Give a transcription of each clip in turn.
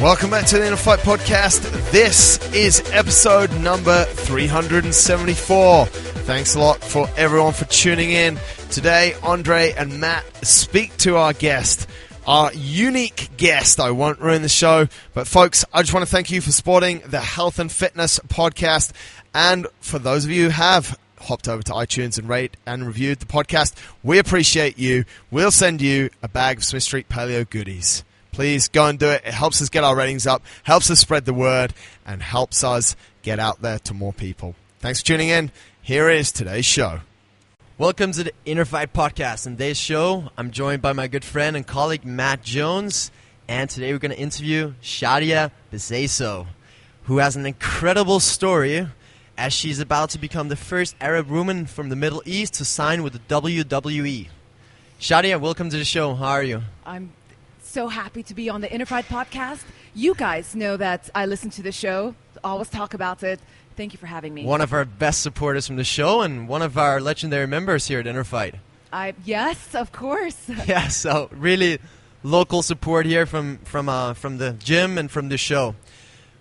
Welcome back to the InnerFight podcast. This is episode number 374. Thanks a lot for everyone for tuning in. Today, Andre and Matt speak to our guest, our unique guest. I won't ruin the show, but folks, I just want to thank you for supporting the Health and Fitness podcast. And for those of you who have hopped over to iTunes and rate and reviewed the podcast, we appreciate you. We'll send you a bag of Smith Street Paleo goodies. Please go and do it. It helps us get our ratings up, helps us spread the word, and helps us get out there to more people. Thanks for tuning in. Here is today's show. Welcome to the InnerFight podcast. In today's show, I'm joined by my good friend and colleague Matt Jones, and today we're going to interview Shadia Bseiso, who has an incredible story as she's about to become the first Arab woman from the Middle East to sign with the WWE. Shadia, welcome to the show. How are you? I'm so happy to be on the InnerFight podcast. You guys know that I listen to the show, always talk about it. Thank you for having me. One of our best supporters from the show and one of our legendary members here at InnerFight. Yes, of course. Yeah, so really local support here from the gym and from the show.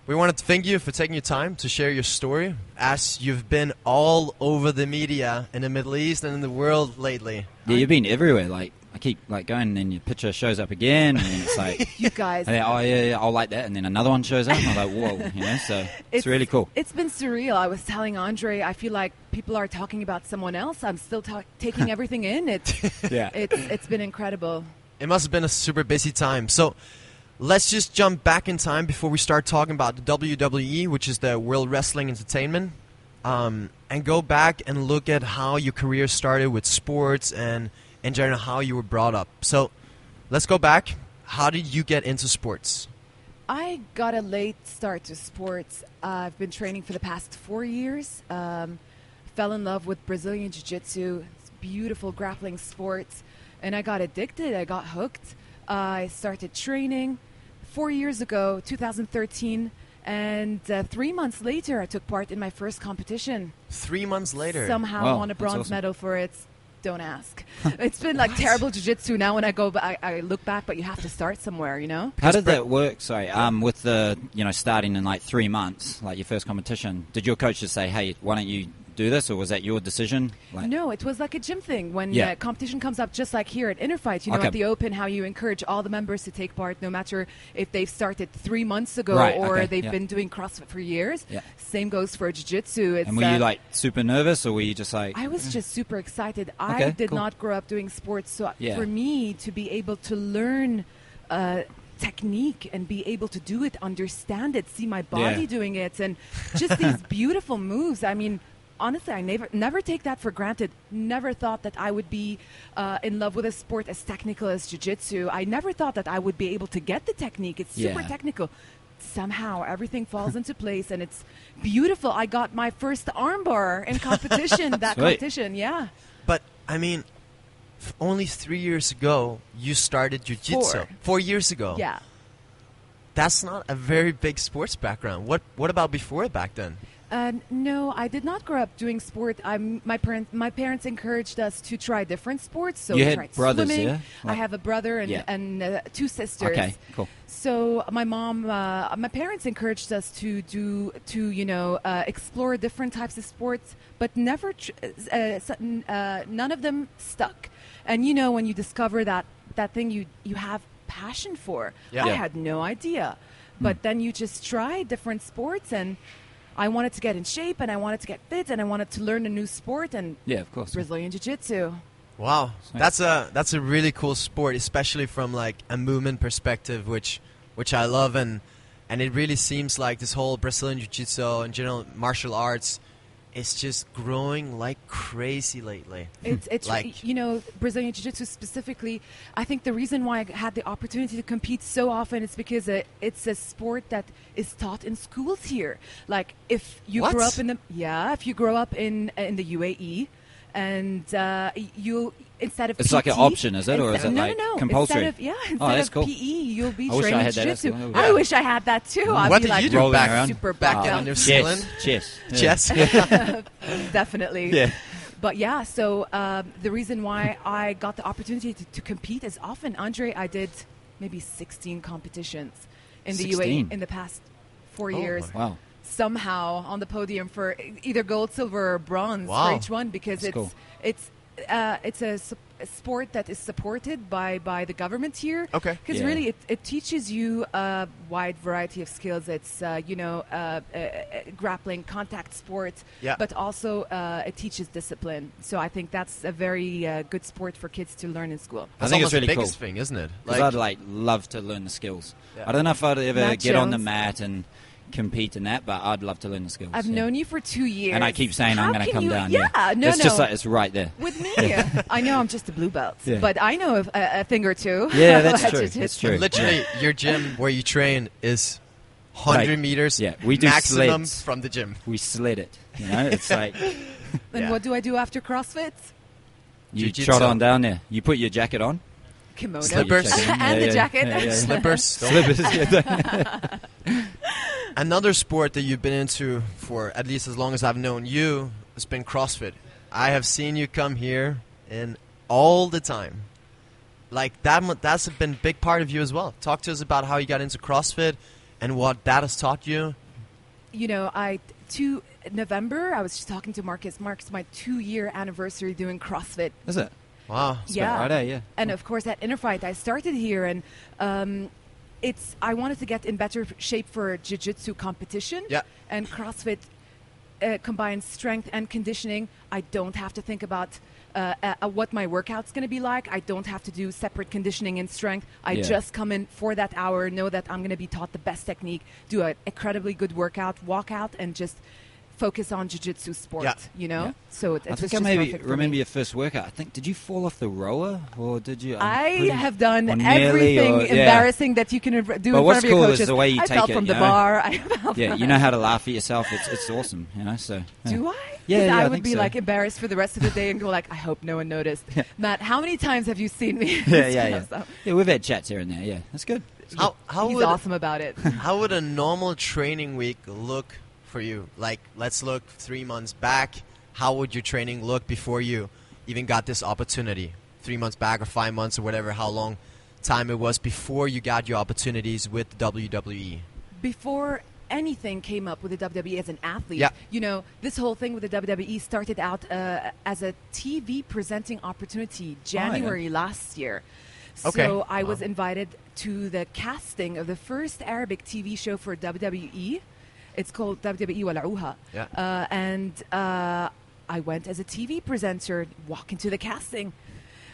We wanted to thank you for taking your time to share your story, as you've been all over the media in the Middle East and in the world lately. Yeah, you've been everywhere. Like, I keep going, and then your picture shows up again, and then it's like, you guys. Oh yeah, I'll like that, and then another one shows up, and I'm like, whoa, so it's really cool. It's been surreal. I was telling Andre, I feel like people are talking about someone else. I'm still taking everything in. It's been incredible. It must have been a super busy time. So let's just jump back in time before we start talking about the WWE, which is the World Wrestling Entertainment, and go back and look at how your career started with sports and in general how you were brought up. So let's go back. How did you get into sports? I got a late start to sports. I've been training for the past 4 years. Fell in love with Brazilian Jiu-Jitsu. It's beautiful grappling sports. And I got addicted. I got hooked. I started training 4 years ago, 2013. And 3 months later, I took part in my first competition. 3 months later? Somehow won a bronze medal for it. Don't ask. It's been like terrible jiu-jitsu. Now when I go back, I look back, but you have to start somewhere, you know? How did that work, with the, starting in like 3 months, like your first competition? Did your coach just say, hey, why don't you do this, or was that your decision? No, it was like a gym thing. When competition comes up, just like here at InnerFight, at the Open, how you encourage all the members to take part, no matter if they've started 3 months ago or they've been doing CrossFit for years. Yeah. Same goes for Jiu-Jitsu. And were you super nervous, or were you just like... I was just super excited. I did not grow up doing sports, so for me to be able to learn technique and be able to do it, understand it, see my body doing it, and just these beautiful moves. I mean, honestly, I never take that for granted. Never thought that I would be in love with a sport as technical as jiu-jitsu. I never thought that I would be able to get the technique. It's super technical. Somehow everything falls into place, and it's beautiful. I got my first armbar in competition. Competition, yeah. But I mean, only 3 years ago you started jiu-jitsu. 4 years ago. Yeah. That's not a very big sports background. What about before back then? No, I did not grow up doing sport. My parents encouraged us to try different sports. So you we had tried brothers, swimming. yeah? I have a brother and 2 sisters. Okay, cool. So my parents encouraged us to explore different types of sports, but never none of them stuck. And when you discover that thing you have passion for, I had no idea. But then you just try different sports, and I wanted to get in shape, and I wanted to get fit, and I wanted to learn a new sport, and of course, Brazilian Jiu-Jitsu. Wow, that's a really cool sport, especially from like a movement perspective, which I love, and it really seems like this whole Brazilian Jiu-Jitsu and general martial arts is just growing like crazy lately. It's like, Brazilian Jiu-Jitsu specifically, I think the reason why I had the opportunity to compete so often is because it's a sport that is taught in schools here. Like if you grow up if you grow up in the UAE, and you instead of it's PT, like an option, is it, or is it compulsory? Instead of PE, you'll be training jiu-jitsu. I I wish I had that too. What did you do back down in New Zealand? Chess. Definitely. Yeah. But so the reason why I got the opportunity to compete is often, Andre, I did maybe 16 competitions in the UAE in the past 4 years. Wow. Somehow on the podium for either gold, silver, or bronze for each one, because it's a sport that is supported by the government here. Okay. Because really it teaches you a wide variety of skills. It's grappling, contact sports, but also it teaches discipline. So I think that's a very good sport for kids to learn in school. I think it's really the cool. biggest thing, isn't it? Because I'd love to learn the skills. I don't know if I'd ever get on the mat and compete in that, but I'd love to learn the skills. I've known you for 2 years. And I keep saying I'm going to come down. It's just like it's right there. With me, I know I'm just a blue belt, but I know a thing or two. Yeah, that's true. That's true. Literally, your gym where you train is 100 meters we do maximum sleds. from the gym. We sled it. It's like... Then what do I do after CrossFit? You trot on down there. You put your jacket on. Kimono. Slippers. And the jacket. Slippers. Slippers. Another sport that you've been into for at least as long as I've known you has been CrossFit. I have seen you come here in all the time. Like that's been a big part of you as well. Talk to us about how you got into CrossFit and what that has taught you. November, I was just talking to Marcus. Marcus, my 2-year anniversary doing CrossFit. Is it? Wow. Yeah. And of course at InnerFight, I started here, and I wanted to get in better shape for jiu-jitsu competition. Yeah. And CrossFit combines strength and conditioning. I don't have to think about what my workout's going to be like. I don't have to do separate conditioning and strength. I just come in for that hour, know that I'm going to be taught the best technique, do an incredibly good workout, walk out, and just focus on jiu-jitsu sport, So I think I maybe remember your first workout. Did you fall off the rower, or did you? I have done everything embarrassing that you can do in front of your coaches. Is the way you take it. I fell from the bar. You know how to laugh at yourself. It's awesome, So do I? Yeah, I would be embarrassed for the rest of the day and go I hope no one noticed. Matt, how many times have you seen me? Yeah, we've had chats here and there. Yeah, that's good. He's awesome about it. How would a normal training week look for you? Let's look 3 months back. How would your training look before you even got this opportunity? 3 months back or 5 months or whatever, how long time it was before you got your opportunities with the WWE? Before anything came up with the WWE as an athlete, this whole thing with the WWE started out as a TV presenting opportunity January last year. Okay. So I was invited to the casting of the first Arabic TV show for WWE. It's called WWE Walauha. And I went as a TV presenter, walk into the casting.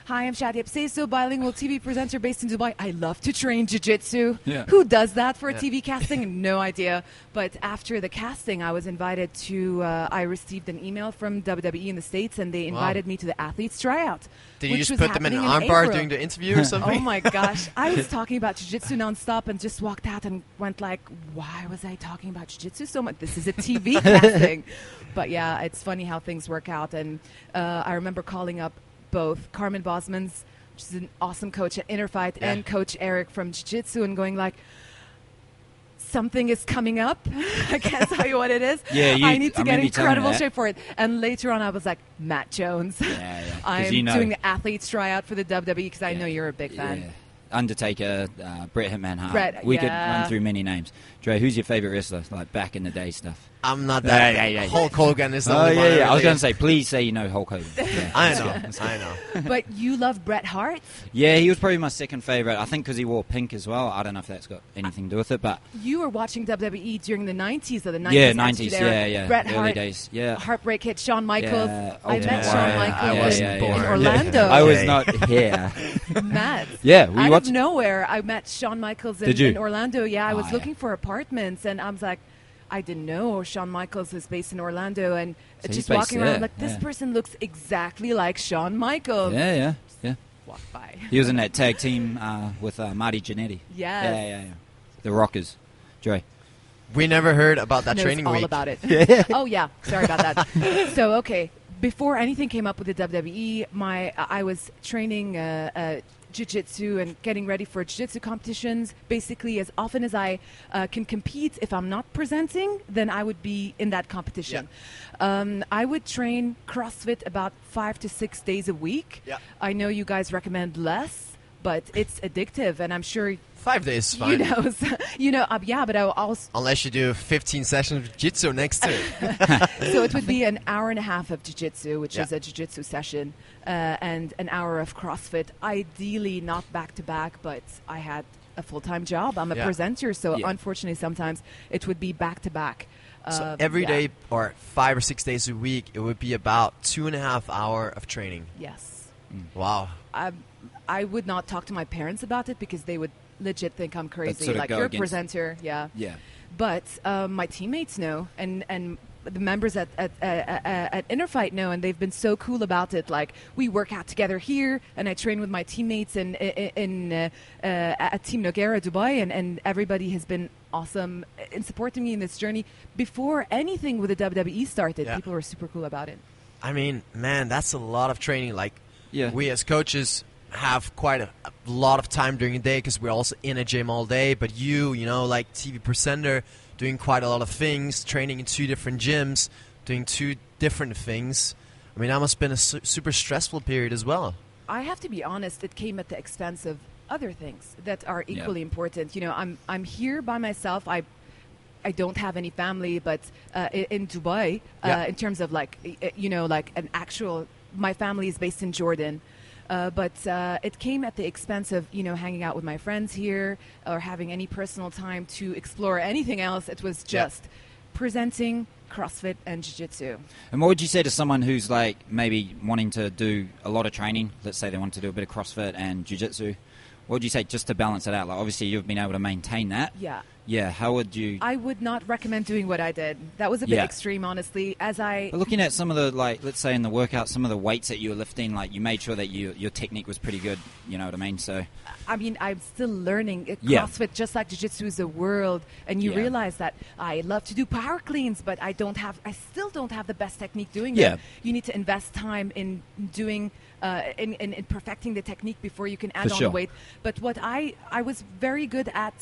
Hi, I'm Shadia Bseiso, bilingual TV presenter based in Dubai. I love to train jiu-jitsu. Who does that for a TV casting? No idea. But after the casting, I was invited to, I received an email from WWE in the States, and they invited me to the athletes tryout. Did you just put them in an armbar during the interview or something? Oh my gosh. I was talking about jiu-jitsu nonstop and just walked out and went why was I talking about jiu-jitsu so much? This is a TV casting. But yeah, it's funny how things work out. And I remember calling up both Carmen Bosmans, which is an awesome coach at InnerFight, and Coach Eric from Jiu-Jitsu, and going something is coming up. I can't tell you what it is. I need to get incredible shape for it. And later on, I was like, Matt Jones. I'm doing the athletes tryout for the WWE because I know you're a big fan. Undertaker, Bret Hitman Hart. We could run through many names. Dre, who's your favorite wrestler? Back in the day stuff. I'm not that. Hulk Hogan is the only one. I was going to say, please say you know Hulk Hogan. I know. But you love Bret Hart? Yeah, he was probably my second favorite. I think because he wore pink as well. I don't know if that's got anything to do with it, but you were watching WWE during the 90s or the 90s? Yeah, 90s. Yeah. Bret Early Hart, days. Yeah. Heartbreak hit Shawn Michaels. I met Shawn Michaels in born. Orlando. I was not here. Matt. We out of nowhere, I met Shawn Michaels in Orlando. Yeah, I was looking for apartments, and I was like, I didn't know Shawn Michaels was based in Orlando, and so just walking around, this person looks exactly like Shawn Michaels. Yeah. Walk by. He was in that tag team with Marty Jannetty. Yes. Yeah. The Rockers. Dre. We never heard about that training week. All about it. Oh yeah, sorry about that. So okay, before anything came up with the WWE, I was training jiu-jitsu and getting ready for jiu-jitsu competitions. Basically, as often as I can compete, if I'm not presenting, then I would be in that competition. I would train CrossFit about 5 to 6 days a week. I know you guys recommend less, but it's addictive, and I'm sure 5 days is fine. But I will also... Unless you do 15 sessions of jiu-jitsu next to it. So it would be an hour and a half of jiu-jitsu, which is a jiu-jitsu session, and an hour of CrossFit. Ideally not back-to-back, but I had a full-time job. I'm a presenter, so unfortunately sometimes it would be back-to-back. So every day or 5 or 6 days a week, it would be about 2.5 hours of training. Yes. Wow. I would not talk to my parents about it because they would legit think I'm crazy. Sort of like, you're a presenter. Yeah. But my teammates know, and the members at InnerFight know, and they've been so cool about it. Like, we work out together here, and I train with my teammates at Team Noguera Dubai, and everybody has been awesome in supporting me in this journey. Before anything with the WWE started, people were super cool about it. I mean, man, that's a lot of training. Like, we as coaches have quite a lot of time during the day because we're also in a gym all day. But you know, like TV presenter, doing quite a lot of things, training in 2 different gyms, doing 2 different things. I mean, that must have been a super stressful period as well. I have to be honest, it came at the expense of other things that are equally important. You know, I'm here by myself. I don't have any family, but in Dubai, in terms of like an actual, my family is based in Jordan. But it came at the expense of, hanging out with my friends here or having any personal time to explore anything else. It was just presenting, CrossFit, and Jiu-Jitsu. And what would you say to someone who's like maybe wanting to do a lot of training? Let's say they want to do a bit of CrossFit and Jiu-Jitsu. What would you say just to balance it out? Like, obviously, you've been able to maintain that. Yeah, how would you... I would not recommend doing what I did. That was a bit extreme, honestly. But looking at some of the, like, let's say in the workout, some of the weights that you were lifting, like, you made sure that your technique was pretty good, you know what I mean? So, I mean, I'm still learning. CrossFit, just like Jiu-Jitsu, is a world, and you realize that I love to do power cleans, but I still don't have the best technique doing them. You need to invest time in doing... in perfecting the technique before you can add on the weight. But what I was very good at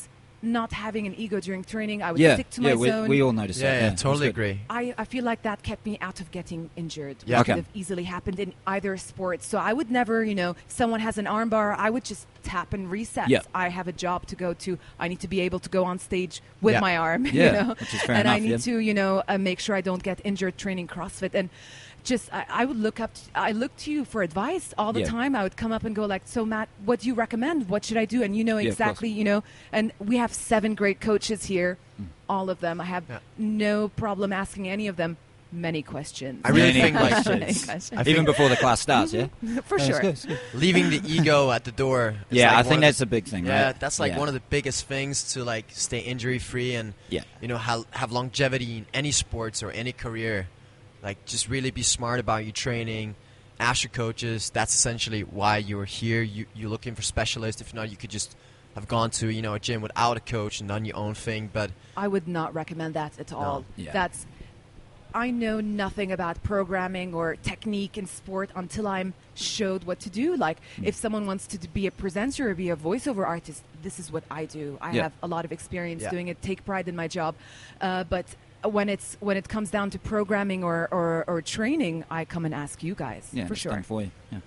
not having an ego during training. I would stick to my zone. We all noticed that. Yeah, totally agree. I feel like that kept me out of getting injured. Which could have easily happened in either sport. So I would never, someone has an arm bar, I would just tap and reset. I have a job to go to. I need to be able to go on stage with my arm. Which is fair enough. I need to, make sure I don't get injured training CrossFit. And I would look to you for advice all the time. I would come up and go like, so Matt, what do you recommend? What should I do? And exactly, and we have 7 great coaches here, all of them. I have no problem asking any of them many questions. I really think even before the class starts, for sure. It's good. Leaving the ego at the door. I think that's a big thing, right? Yeah, that's like one of the biggest things to like stay injury free and have longevity in any sports or any career. Like, just really be smart about your training. Ask your coaches. That's essentially why you're here. You're looking for specialists. If not, you could just have gone to a gym without a coach and done your own thing. But I would not recommend that at all. I know nothing about programming or technique in sport until I'm showed what to do. Like, if someone wants to be a presenter or be a voiceover artist, this is what I do. I have a lot of experience doing it. Take pride in my job, but when it comes down to programming or training, I come and ask you guys for sure. Done for you. Yeah.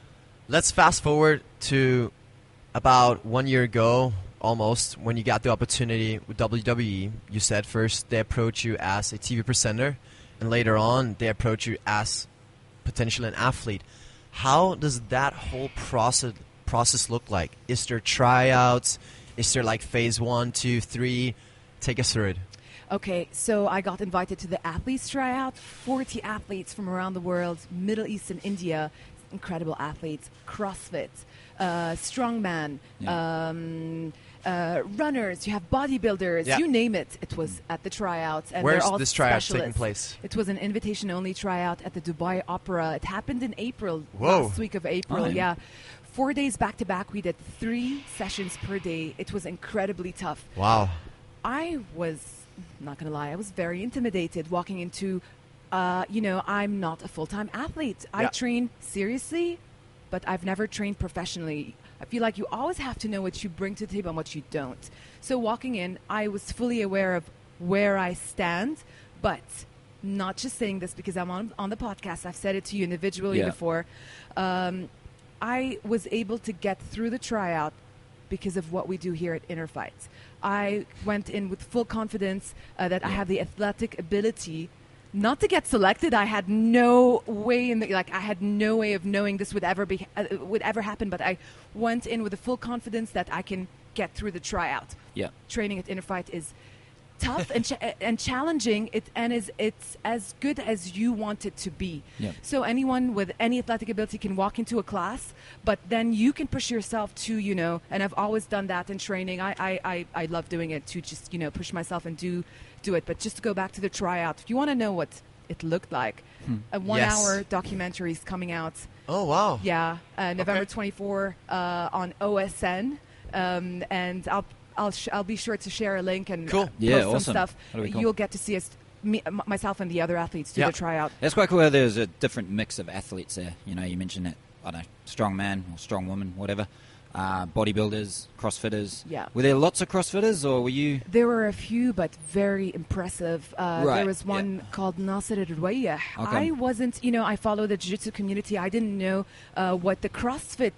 Let's fast forward to about 1 year ago, almost, when you got the opportunity with WWE. You said first they approached you as a TV presenter, and later on they approached you as potentially an athlete. How does that whole process look like? Is there tryouts? Is there like phase 1, 2, 3? Take us through it. Okay, so I got invited to the athletes tryout. 40 athletes from around the world, Middle East and India, incredible athletes, CrossFit, strongman, runners, you have bodybuilders, you name it. It was at the tryouts. And where's they're all this tryout taking place? It was an invitation-only tryout at the Dubai Opera. It happened in April, last week of April, 4 days back-to-back. We did 3 sessions per day. It was incredibly tough. Wow. I was... not going to lie, I was very intimidated walking into, I'm not a full-time athlete. I train seriously, but I've never trained professionally. I feel like you always have to know what you bring to the table and what you don't. So walking in, I was fully aware of where I stand, but not just saying this because I'm on the podcast. I've said it to you individually before. I was able to get through the tryout because of what we do here at InnerFight. I went in with full confidence that I have the athletic ability not to get selected. I had no way I had no way of knowing this would ever happen. But I went in with the full confidence that I can get through the tryout. Yeah, training at InnerFight is tough and challenging. It's as good as you want it to be. Yeah. So anyone with any athletic ability can walk into a class, but then you can push yourself to, and I've always done that in training. I love doing it to just, push myself and do it. But just to go back to the tryout, if you want to know what it looked like, a 1 hour documentary is coming out. Oh, wow. Yeah. November 24 on OSN. And I'll be sure to share a link and post some stuff. Cool. You'll get to see us, myself and the other athletes do the tryout. That's quite cool. There's a different mix of athletes there. You mentioned that, I don't know, strong man or strong woman, whatever. Bodybuilders, CrossFitters. Yeah. Were there lots of CrossFitters, or were you? There were a few, but very impressive. Right. There was one called Nasser Rouaya. Okay. I wasn't, I follow the jiu-jitsu community. I didn't know what the CrossFit,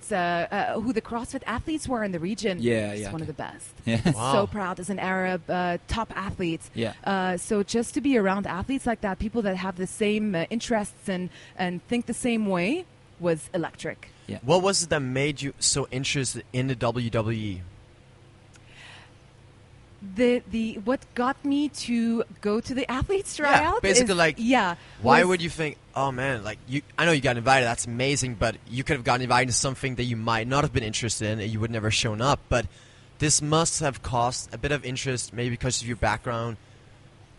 who the CrossFit athletes were in the region. Yeah, one of the best. Yeah. Wow. So proud as an Arab top athlete. Yeah. So just to be around athletes like that, people that have the same interests and think the same way, was electric. Yeah. What was it that made you so interested in the WWE? What got me to go to the athletes tryout? Basically, why would you think, oh man, I know you got invited, that's amazing, but you could have gotten invited to something that you might not have been interested in and you would never shown up, but this must have caused a bit of interest, maybe because of your background.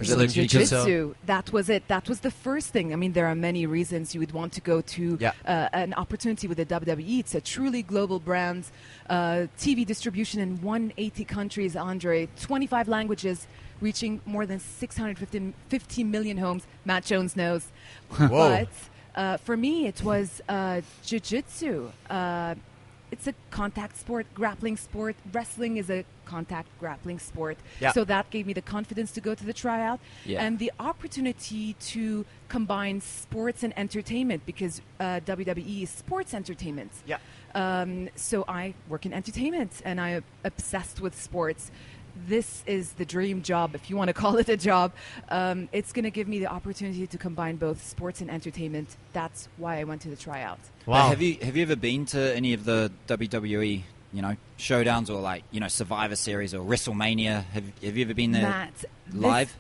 Jiu-jitsu. That was it. That was the first thing. I mean, there are many reasons you would want to go to an opportunity with the WWE. It's a truly global brand. TV distribution in 180 countries, Andre. 25 languages, reaching more than 650 million homes. Matt Jones knows. Whoa. But for me, it was jiu-jitsu. It's a contact sport, grappling sport. Wrestling is a contact grappling sport. Yeah. So that gave me the confidence to go to the tryout and the opportunity to combine sports and entertainment, because WWE is sports entertainment. Yeah. So I work in entertainment and I'm obsessed with sports. This is the dream job, if you want to call it a job. It's going to give me the opportunity to combine both sports and entertainment. That's why I went to the tryout. Wow. Have you ever been to any of the WWE, showdowns or Survivor Series or WrestleMania? Have you ever been there Matt, live?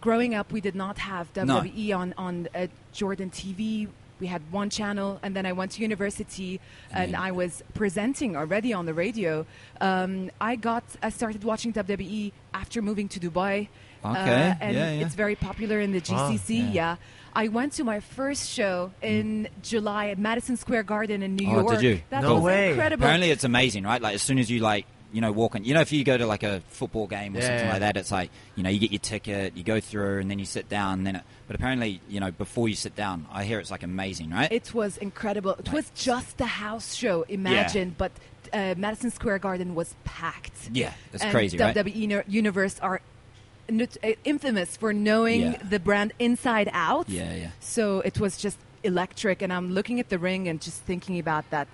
Growing up, we did not have WWE on Jordan TV. We had one channel, and then I went to university, and I was presenting already on the radio. I started watching WWE after moving to Dubai. Okay. And it's very popular in the GCC. Yeah. I went to my first show in July at Madison Square Garden in New York. Did you? That No was way. incredible. Apparently it's amazing, right? Like as soon as you walk in, if you go to like a football game or something like that, it's like, you get your ticket, you go through and then you sit down, but apparently, before you sit down, I hear it's like amazing, right? It was incredible. It was just a house show, imagine, but Madison Square Garden was packed. Yeah, that's and crazy, right? WWE Universe are infamous for knowing the brand inside out. Yeah. So it was just electric, and I'm looking at the ring and just thinking about that.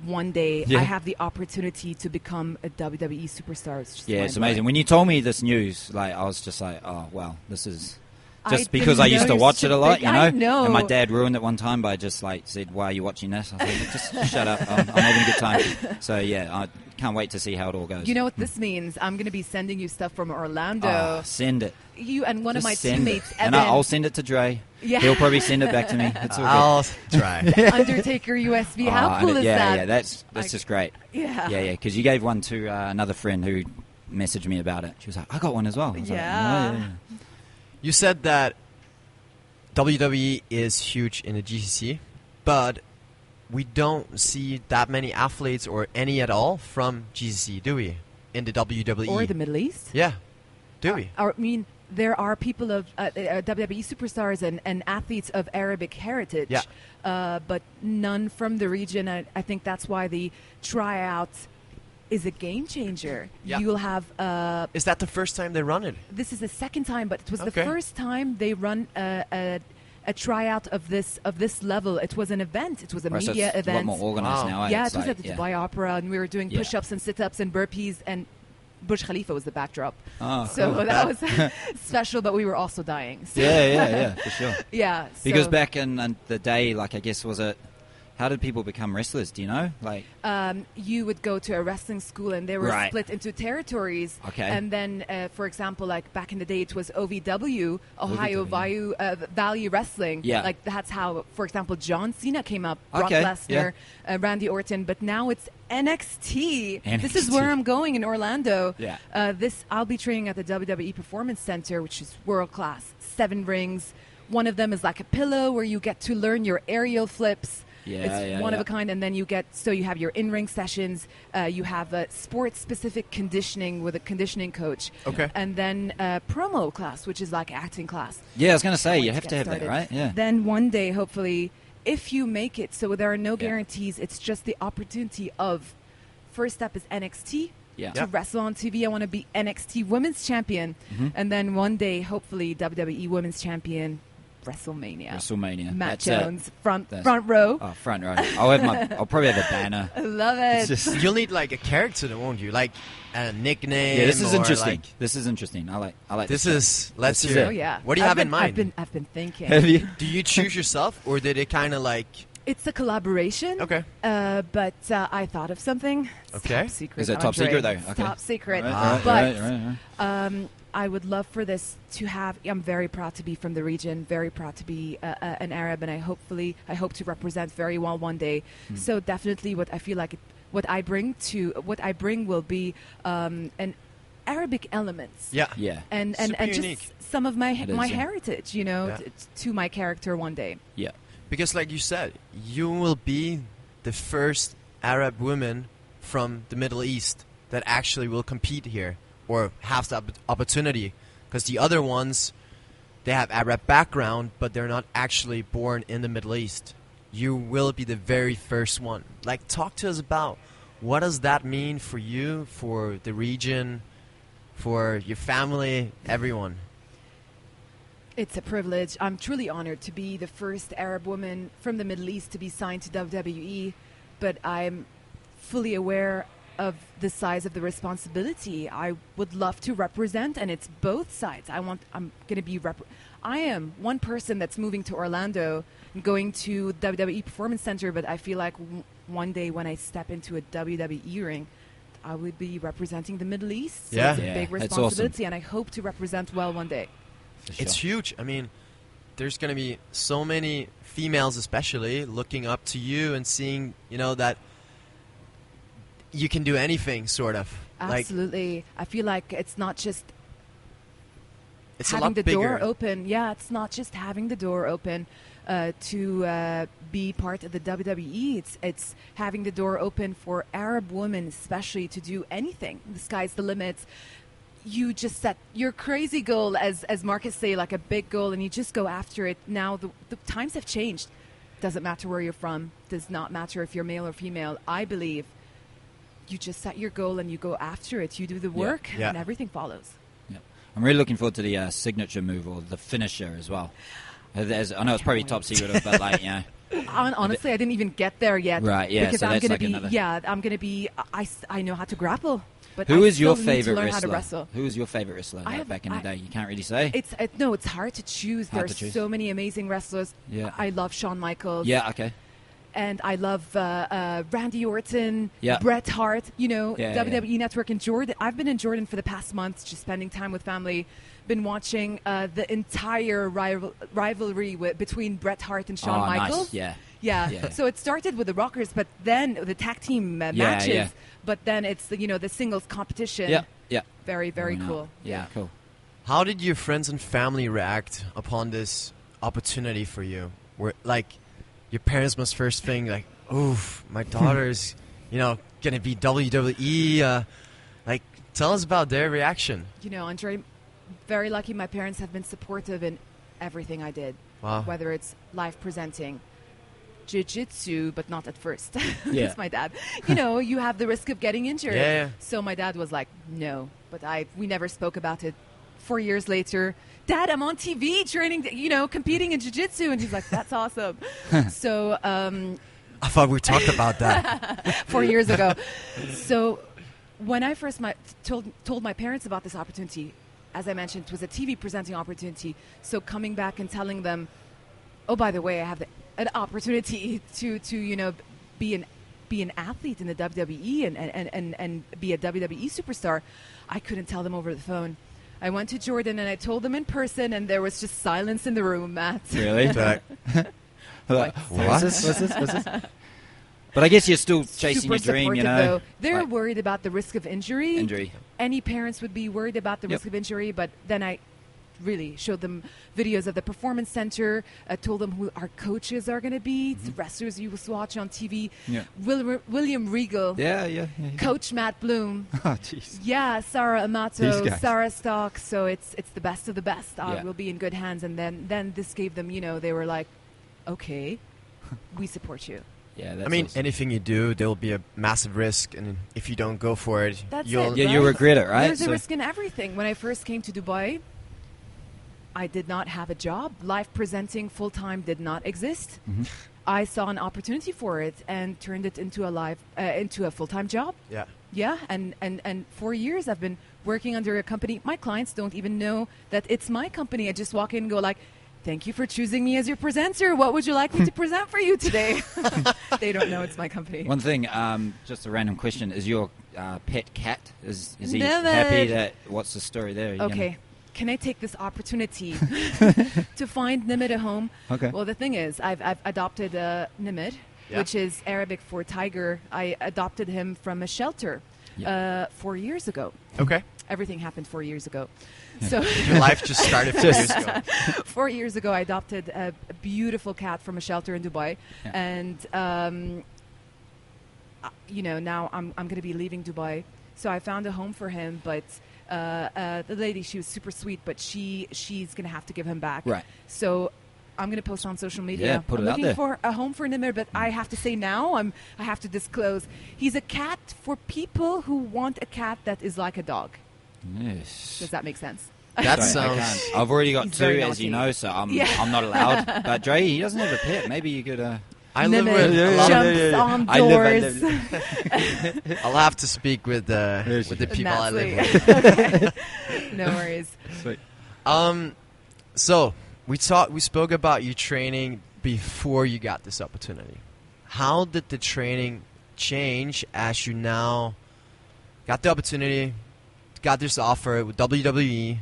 One day I have the opportunity to become a WWE superstar. It's amazing. When you told me this news, I was just like, oh, wow, this is just because I used to watch it a lot, I know. And my dad ruined it one time by just said, why are you watching this? I said, just shut up. I'm having a good time. So, I can't wait to see how it all goes. You know what this means? I'm going to be sending you stuff from Orlando. Send it. You and one just of my send teammates, it. Evan. And I'll send it to Dre. Yeah. He'll probably send it back to me. It's all I'll try. Undertaker USB. How cool is that? Yeah, that's just great. Yeah. Because you gave one to another friend who messaged me about it. She was like, I got one as well. I was like, oh, yeah. You said that WWE is huge in the GCC, but we don't see that many athletes or any at all from GCC, do we? In the WWE. Or the Middle East? Yeah. Do we? There are people of WWE superstars and athletes of Arabic heritage, but none from the region. I think that's why the tryout is a game changer. Yeah. You will have... is that the first time they run it? This is the second time, but it was the Okay. first time they run a a tryout of this level. It was an event. It was a media event. A lot more organized now. Yeah, it was at the Dubai Opera, and we were doing push-ups and sit-ups and burpees, and Burj Khalifa was the backdrop. So that was special, but we were also dying. So. Yeah, for sure. Yeah. Because back in the day, like, I guess, was it, how did people become wrestlers? Do you know? Like, you would go to a wrestling school, and they were split into territories. Okay. And then, for example, like back in the day, it was OVW, Ohio Valley Wrestling. Yeah. Like that's how, for example, John Cena came up, Brock Lesnar, Randy Orton. But now it's NXT. This is where I'm going in Orlando. Yeah. I'll be training at the WWE Performance Center, which is world class. 7 rings. One of them is like a pillow where you get to learn your aerial flips. It's one of a kind, and then you have your in-ring sessions. You have a sports-specific conditioning with a conditioning coach. Okay. And then promo class, which is like acting class. Yeah, I was going to say, you have to have that, right? Yeah. Then one day, hopefully, if you make it, so there are no guarantees, it's just the opportunity of, first step is NXT. To wrestle on TV. I want to be NXT Women's Champion. Mm-hmm. And then one day, hopefully, WWE Women's Champion. WrestleMania. Matt Jones, front row. Oh, front row. I'll probably have a banner. I love it. You'll need like a character, won't you? Like a nickname. Yeah, this is interesting. Like, this is interesting. I like this. Let's hear it. Oh yeah. What do you have in mind? I've been thinking. Have you? Do you choose yourself, or did it kind of like? It's a collaboration. Okay. But I thought of something. Okay. Top secret. Is it top secret though? Okay. Top secret. Right. I would love for this to have. I'm very proud to be from the region. Very proud to be an Arab, and I hope to represent very well one day. So definitely, what I bring will be an Arabic elements. Yeah. And just some of my heritage, to my character one day. Yeah. Because, like you said, you will be the first Arab woman from the Middle East that actually will compete here or have the opportunity. Because the other ones, they have Arab background, but they're not actually born in the Middle East. You will be the very first one. Like, talk to us about what does that mean for you, for the region, for your family, everyone. It's a privilege. I'm truly honored to be the first Arab woman from the Middle East to be signed to WWE, but I'm fully aware of the size of the responsibility. I would love to represent, and it's both sides. I am one person that's moving to Orlando and going to WWE Performance Center, but I feel like one day when I step into a WWE ring, I would be representing the Middle East. So it's a big responsibility, and I hope to represent well one day. Sure. It's huge. I mean, there's going to be so many females especially looking up to you and seeing, that you can do anything, sort of. Absolutely. I feel like it's not just it's having a lot the bigger. door open. Yeah, it's not just having the door open to be part of the WWE. It's having the door open for Arab women especially to do anything. The sky's the limit. You just set your crazy goal, as Marcus say, like a big goal, and you just go after it. Now the times have changed. Doesn't matter where you're from. Does not matter if you're male or female. I believe you just set your goal and you go after it. You do the work, and everything follows. Yeah. I'm really looking forward to the signature move or the finisher as well. I know it's probably top secret, but honestly, I didn't even get there yet. Right. Yeah. Because so I'm that's gonna be. Yeah, I'm gonna be. I know how to grapple. But Who is your favorite wrestler? Who is your favorite wrestler back in the day? You can't really say. It's hard to choose. There's so many amazing wrestlers. Yeah. I love Shawn Michaels. Yeah. Okay. And I love Randy Orton, yeah. Bret Hart, WWE Network in Jordan. I've been in Jordan for the past month, just spending time with family. Been watching the entire rivalry between Bret Hart and Shawn Michaels. Nice. Yeah. So it started with the Rockers, but then the tag team matches. Yeah. But then it's the singles competition. Yeah. Very, very cool. Yeah, cool. How did your friends and family react upon this opportunity for you? Where your parents must first think like, "Oof, my daughter's, gonna be WWE." Tell us about their reaction. Andre, very lucky. My parents have been supportive in everything I did. Wow. Whether it's live presenting, jiu-jitsu, but not at first. Yeah. It's my dad. You have the risk of getting injured. Yeah. So my dad was like, no. But we never spoke about it 4 years later, Dad, I'm on TV training, competing in jiu-jitsu. And he's like, that's awesome. So I thought we talked about that 4 years ago. So when I first told my parents about this opportunity, as I mentioned, it was a TV presenting opportunity. So coming back and telling them, oh, by the way, I have an opportunity to be an athlete in the WWE and be a WWE superstar, I couldn't tell them over the phone. I went to Jordan and I told them in person, and there was just silence in the room, Matt. Really? What? What's this? But I guess you're still chasing Super your dream, though. They're worried about the risk of injury. Yeah. Any parents would be worried about the risk of injury, but then I really showed them videos of the performance center, told them who our coaches are going to be, wrestlers you will watch on TV. Yeah. William Regal. Yeah. Coach Matt Bloom. Oh, jeez. Yeah, Sarah Amato, Sarah Stock. So it's the best of the best. We'll be in good hands. And then this gave them, they were like, okay, we support you. Yeah, I mean, anything you do, there will be a massive risk, and if you don't go for it, you'll regret it, right? There's a risk in everything. When I first came to Dubai, I did not have a job. Live presenting full-time did not exist. I saw an opportunity for it and turned it into a full-time job. Yeah, and 4 years I've been working under a company. My clients don't even know that it's my company. I just walk in and go like, thank you for choosing me as your presenter. What would you like me to present for you today? They don't know it's my company. One thing, just a random question, is your pet cat, is he happy? What's the story there? Okay. Can I take this opportunity to find Nimid a home? Okay. Well, the thing is, I've adopted Nimid, which is Arabic for tiger. I adopted him from a shelter 4 years ago. Okay. Everything happened 4 years ago. Yeah. So your life just started 4 years ago. 4 years ago, I adopted a beautiful cat from a shelter in Dubai, and now I'm going to be leaving Dubai. So I found a home for him, but the lady, she was super sweet, but she's going to have to give him back. Right. So I'm going to post on social media. Yeah, put I'm it out looking there. for a home for Nimir, but I have to say now, I have to disclose, he's a cat for people who want a cat that is like a dog. Yes. Does that make sense? That Sorry, sounds... I've already got He's two, very as naughty. you know, so I'm not allowed. But Dre, he doesn't have a pet. Maybe you could... I live Nimir with a lot jumps on doors. I'll have to speak with the people I live with. Okay. No worries. Sweet. So we spoke about you training before you got this opportunity. How did the training change as you now got the opportunity, got this offer with WWE?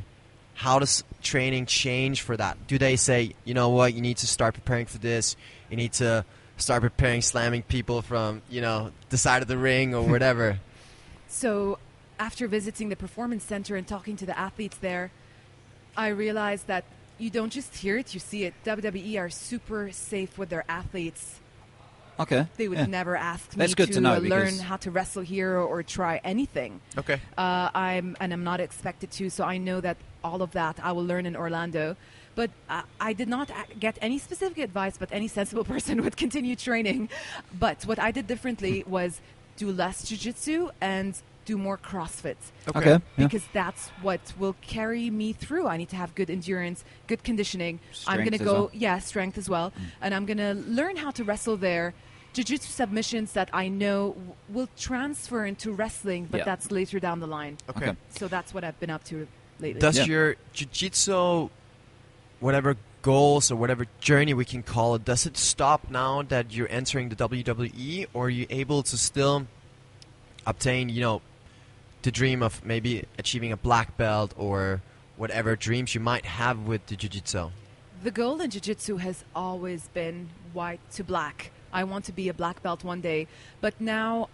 How does training change for that? Do they say, you know what, you need to start preparing for this, you need to start preparing slamming people from, the side of the ring or whatever? So after visiting the performance center and talking to the athletes there, I realized that you don't just hear it, you see it. WWE are super safe with their athletes. Okay. They would never ask me to know, learn how to wrestle here or try anything. Okay. I'm not expected to, so I know that all of that I will learn in Orlando. But I did not get any specific advice, but any sensible person would continue training. But what I did differently was do less jiu-jitsu and do more CrossFit. Okay. Because that's what will carry me through. I need to have good endurance, good conditioning. I'm going to go, strength as well. And I'm going to learn how to wrestle there. Jiu-jitsu submissions that I know will transfer into wrestling, but that's later down the line. Okay. So that's what I've been up to lately. Does your jiu-jitsu, whatever goals or whatever journey we can call it, does it stop now that you're entering the WWE, or are you able to still obtain, the dream of maybe achieving a black belt or whatever dreams you might have with the jiu-jitsu? The goal in jiu-jitsu has always been white to black. I want to be a black belt one day. But now,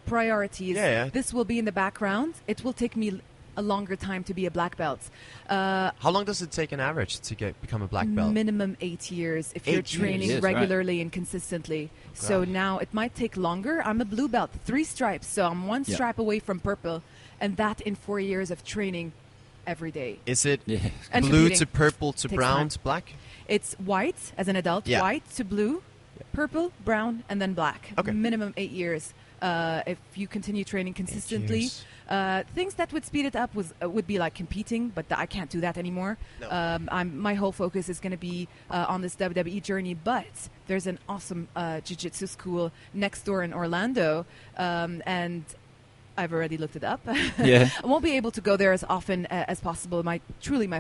priorities. This will be in the background. It will take me a longer time to be a black belt. How long does it take on average to become a black belt? Minimum 8 years if you're training regularly and consistently. So now it might take longer. I'm a blue belt, 3 stripes. So I'm 1 stripe away from purple. And that in 4 years of training every day. Is it blue to purple to brown to black? It's white as an adult, white to blue, purple, brown, and then black. Okay. Minimum 8 years. if you continue training consistently. Things that would speed it up would be like competing, but I can't do that anymore. No. My whole focus is going to be on this WWE journey, but there's an awesome jiu-jitsu school next door in Orlando, and I've already looked it up. Yeah. I won't be able to go there as often as possible. My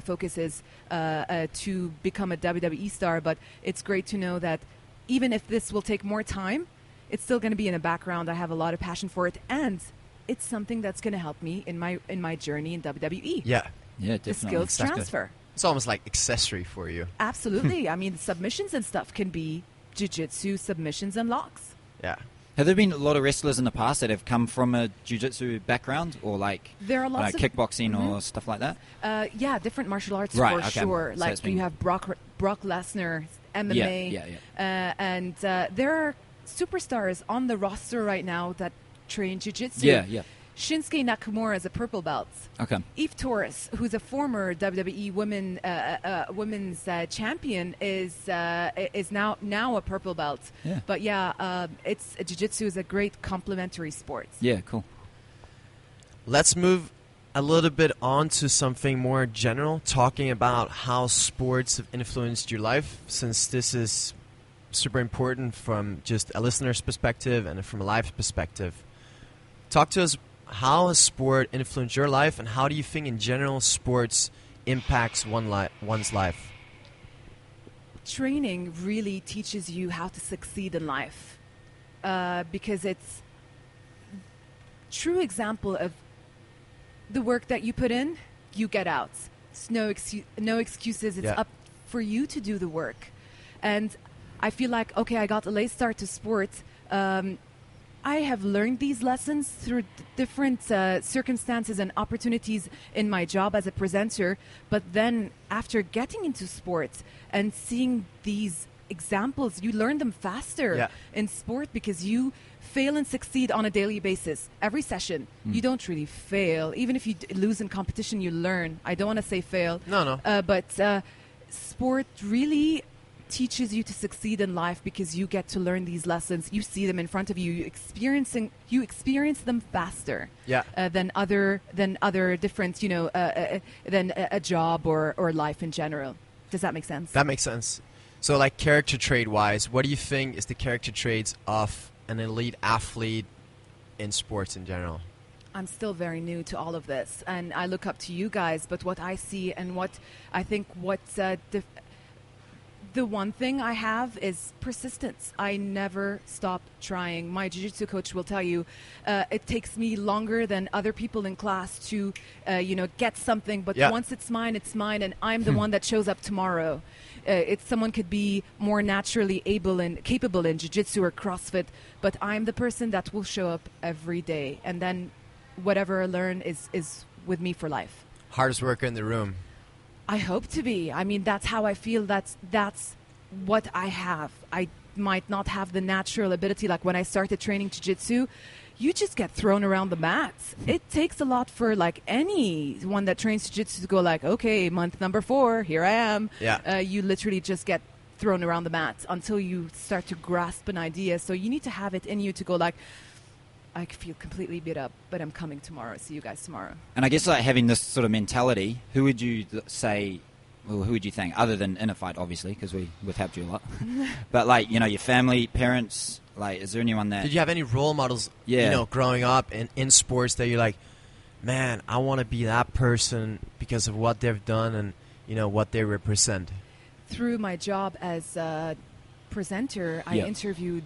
focus is to become a WWE star, but it's great to know that even if this will take more time, it's still going to be in the background. I have a lot of passion for it, and it's something that's going to help me in my journey in WWE. Yeah, definitely. The skills transfer. It's almost like accessory for you. Absolutely. I mean, submissions and stuff can be jiu-jitsu submissions and locks. Yeah. Have there been a lot of wrestlers in the past that have come from a jiu-jitsu background, or like there are lots of kickboxing or stuff like that? Yeah, different martial arts right, for sure. So like you have Brock Lesnar, MMA, and there are superstars on the roster right now that train jiu-jitsu. Yeah. Shinsuke Nakamura is a purple belt. Okay. Eve Torres, who's a former WWE women's champion, is now a purple belt. Yeah. But it's jiu-jitsu is a great complementary sport. Yeah, cool. Let's move a little bit on to something more general, talking about how sports have influenced your life, since this is super important from just a listener's perspective and from a life perspective. Talk to us. How has sport influenced your life, and how do you think in general sports impacts one's life? Training really teaches you how to succeed in life, because it's true example of the work that you put in, you get out. It's no excuses. It's up for you to do the work. And I feel like, okay, I got a late start to sport. I have learned these lessons through different circumstances and opportunities in my job as a presenter. But then after getting into sports and seeing these examples, you learn them faster in sport because you fail and succeed on a daily basis. Every session, you don't really fail. Even if you lose in competition, you learn. I don't want to say fail. No. But sport really teaches you to succeed in life because you get to learn these lessons. You see them in front of you. You experience them faster than other different, than a job or life in general. Does that make sense? That makes sense. So, like character trait wise, what do you think is the character traits of an elite athlete in sports in general? I'm still very new to all of this, and I look up to you guys. But what I see and what I think the one thing I have is persistence. I never stop trying. My jiu-jitsu coach will tell you it takes me longer than other people in class to, get something. But once it's mine, and I'm the one that shows up tomorrow. Someone could be more naturally able and capable in jiu-jitsu or CrossFit, but I'm the person that will show up every day. And then whatever I learn is with me for life. Hardest worker in the room. I hope to be. I mean, that's how I feel. That's what I have. I might not have the natural ability. Like when I started training jiu-jitsu, you just get thrown around the mat. It takes a lot for like anyone that trains jiu-jitsu to go like, okay, month number 4, here I am. Yeah. You literally just get thrown around the mat until you start to grasp an idea. So you need to have it in you to go like, I feel completely beat up, but I'm coming tomorrow. See you guys tomorrow. And I guess like having this sort of mentality, who would you say, well, who would you think, other than InnerFight, obviously, because we've helped you a lot, but like, your family, parents, like, is there anyone that... Did you have any role models, growing up in sports that you're like, man, I want to be that person because of what they've done and, what they represent? Through my job as a presenter, I interviewed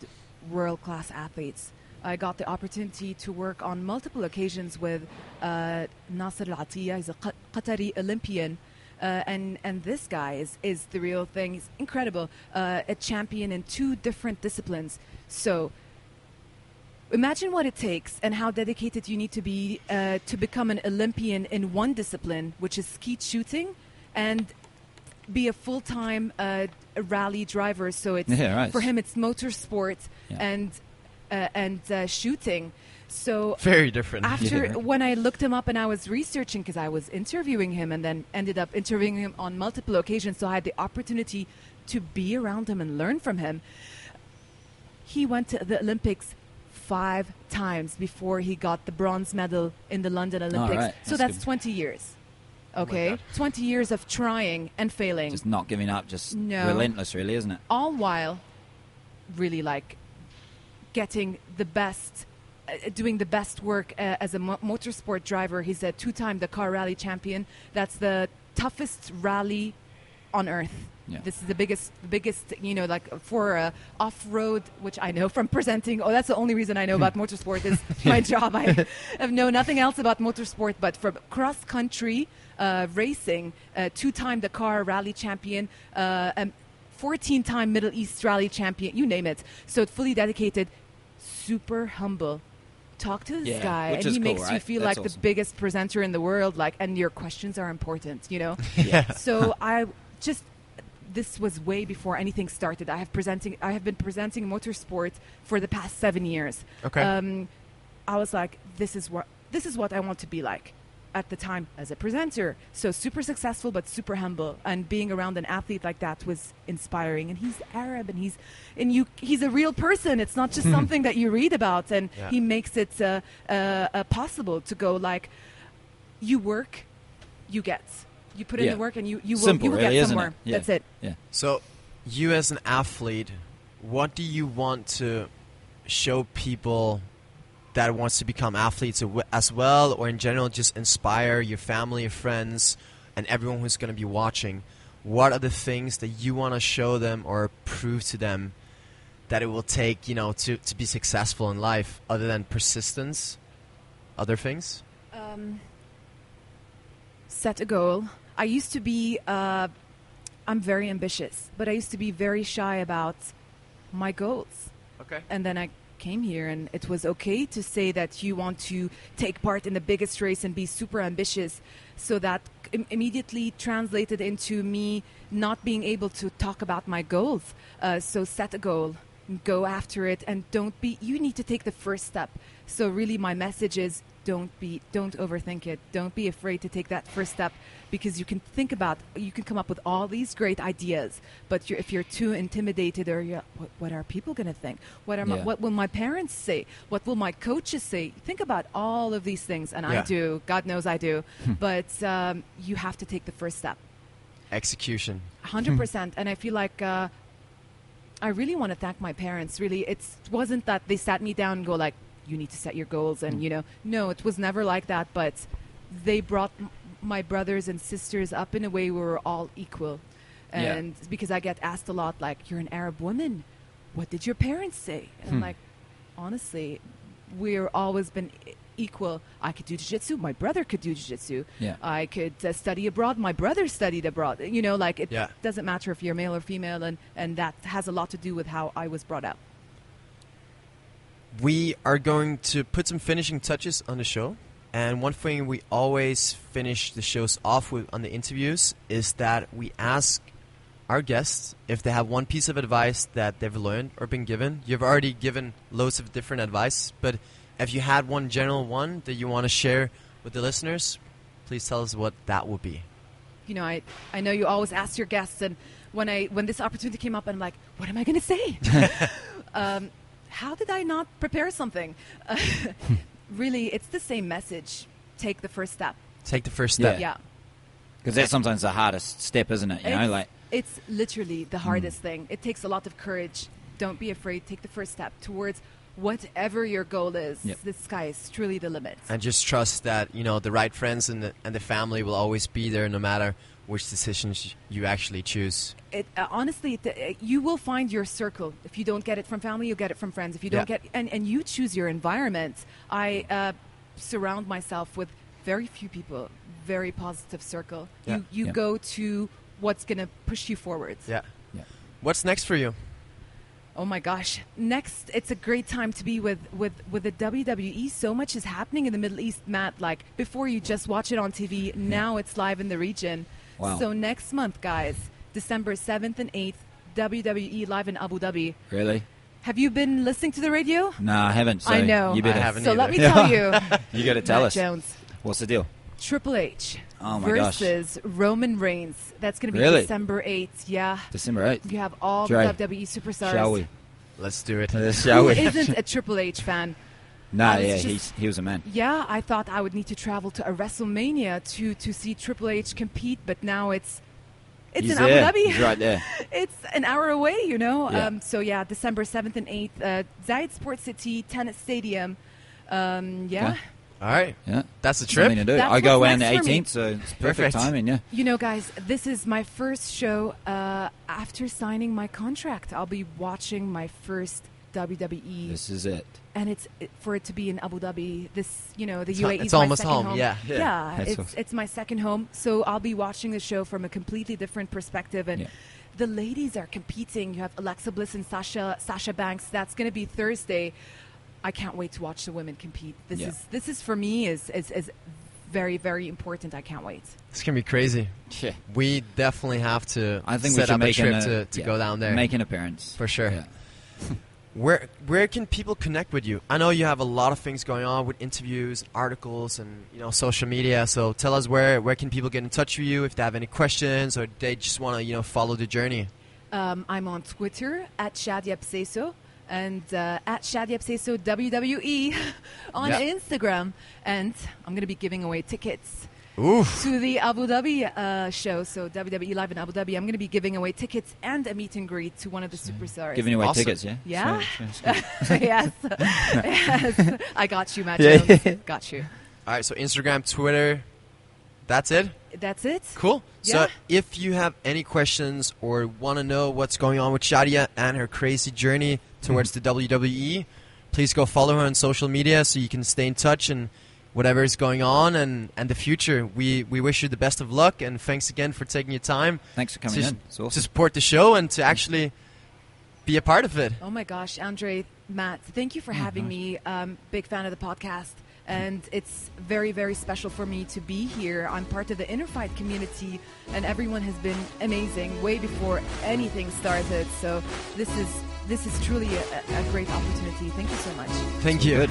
world-class athletes. I got the opportunity to work on multiple occasions with Nasser Al-Attiyah. He's a Qatari Olympian. And this guy is the real thing. He's incredible. A champion in 2 different disciplines. So imagine what it takes and how dedicated you need to be to become an Olympian in one discipline, which is skeet shooting, and be a full-time rally driver. So it's for him, it's motorsport and shooting. So very different. After when I looked him up and I was researching, because I was interviewing him and then ended up interviewing him on multiple occasions, so I had the opportunity to be around him and learn from him. He went to the Olympics 5 times before he got the bronze medal in the London Olympics. Right. So that's 20 years. Okay? 20 years of trying and failing. Just not giving up, just relentless, really, isn't it? All while really like getting the best, doing the best work as a motorsport driver. He's a 2-time Dakar Rally champion. That's the toughest rally on earth. Yeah. This is the biggest, like for off-road, which I know from presenting. Oh, that's the only reason I know about motorsport is my job. I know nothing else about motorsport, but for cross-country racing, 2-time Dakar Rally champion, 14-time Middle East Rally champion, you name it. So it's fully dedicated, super humble. Talk to this guy, and he makes you feel like the biggest presenter in the world. Like, and your questions are important, Yeah. So this was way before anything started. I have been presenting motorsport for the past 7 years. Okay. I was like, this is what I want to be like at the time as a presenter. So super successful, but super humble. And being around an athlete like that was inspiring. And he's Arab, and he's a real person. It's not just something that you read about. And he makes it possible to go like, you work, you get. You put in the work, and you will get somewhere. That's it. Yeah. So, you as an athlete, what do you want to show people that wants to become athletes as well, or in general just inspire your family, your friends, and everyone who's going to be watching? What are the things that you want to show them or prove to them that it will take, to be successful in life, other than persistence? Other things? Set a goal. I used to be, I'm very ambitious, but I used to be very shy about my goals. Okay. And then I came here, and it was okay to say that you want to take part in the biggest race and be super ambitious. So that immediately translated into me not being able to talk about my goals. So set a goal, go after it, and you need to take the first step. So really my message is, don't overthink it. Don't be afraid to take that first step, because you can come up with all these great ideas, but if you're too intimidated, or what are people going to think? What will my parents say? What will my coaches say? Think about all of these things, and I do. God knows I do. But you have to take the first step. Execution. 100%. And I feel like I really want to thank my parents. Really, it wasn't that they sat me down and go like, you need to set your goals, and no, it was never like that. But they brought my brothers and sisters up in a way where we're all equal. And because I get asked a lot, like, you're an Arab woman, what did your parents say? And I'm like, honestly, we're always been equal. I could do jiu-jitsu, my brother could do jiu-jitsu. I could study abroad, my brother studied abroad. It doesn't matter if you're male or female, and that has a lot to do with how I was brought up. We are going to put some finishing touches on the show. And one thing we always finish the shows off with on the interviews is that we ask our guests if they have one piece of advice that they've learned or been given. You've already given loads of different advice, but if you had one general one that you want to share with the listeners, please tell us what that would be. I know you always ask your guests, and when this opportunity came up, I'm like, what am I going to say? How did I not prepare something? Really, it's the same message. Take the first step. Take the first step. Yeah. Because that's sometimes the hardest step, isn't it? It's literally the hardest thing. It takes a lot of courage. Don't be afraid. Take the first step towards whatever your goal is. The sky is truly the limit. And just trust that the right friends and the family will always be there, no matter which decisions you actually choose. Honestly, you will find your circle. If you don't get it from family, you'll get it from friends. If you don't and you choose your environment. I surround myself with very few people, very positive circle. You go to what's going to push you forward. Yeah. What's next for you? Oh my gosh. Next, it's a great time to be with the WWE. So much is happening in the Middle East, Matt. Like, before you just watch it on TV, now it's live in the region. Wow. So next month, guys, December 7th and 8th, WWE live in Abu Dhabi. Really? Have you been listening to the radio? No, I haven't. So I know. You better. I haven't so either. let me tell you. You got to tell Matt us. Jones. What's the deal? Triple H versus Roman Reigns. That's going to be really? December 8th. Yeah. December 8th. You have all Dre, the WWE superstars. Shall we? Let's do it. Who isn't a Triple H fan? No, yeah, he was a man. Yeah, I thought I would need to travel to a WrestleMania to see Triple H compete, but now it's in Abu Dhabi. He's right there. It's an hour away, you know. Yeah. So yeah, December 7th and 8th, Zayed Sports City Tennis Stadium. Yeah. Okay. All right. Yeah. That's the trip. To do. I go around the 18th, so it's perfect timing, yeah. You know, guys, this is my first show after signing my contract. I'll be watching my first WWE. This is it. And for it to be in Abu Dhabi, the UAE it's is my almost second home. Yeah. It's my second home. So I'll be watching the show from a completely different perspective. And the ladies are competing. You have Alexa Bliss and Sasha Banks. That's going to be Thursday. I can't wait to watch the women compete. This is for me is very, very important. I can't wait. It's gonna be crazy. Yeah. We definitely have to. I think set we should up a trip to go down there. Make an appearance for sure. Yeah. Where can people connect with you? I know you have a lot of things going on with interviews, articles, and social media. So tell us where can people get in touch with you if they have any questions or they just want to follow the journey. I'm on Twitter at Shadia Bseiso. And at Shadia Bseiso WWE on Instagram. And I'm going to be giving away tickets to the Abu Dhabi show. So WWE Live in Abu Dhabi. I'm going to be giving away tickets and a meet and greet to one of the superstars. Giving away tickets, yeah? Yeah. Yes. Yes. I got you, Matt Jones. Got you. All right, so Instagram, Twitter, that's it? That's it. Cool. Yeah. So if you have any questions or want to know what's going on with Shadia and her crazy journey towards the WWE, please go follow her on social media so you can stay in touch and whatever is going on and the future. We wish you the best of luck, and thanks again for taking your time. Thanks for coming in. It's awesome. To support the show and to actually be a part of it. Oh my gosh, Andre, Matt, thank you for having me. Big fan of the podcast. And it's very, very special for me to be here. I'm part of the InnerFight community, and everyone has been amazing way before anything started. So this is truly a great opportunity. Thank you so much. Thank you. Good.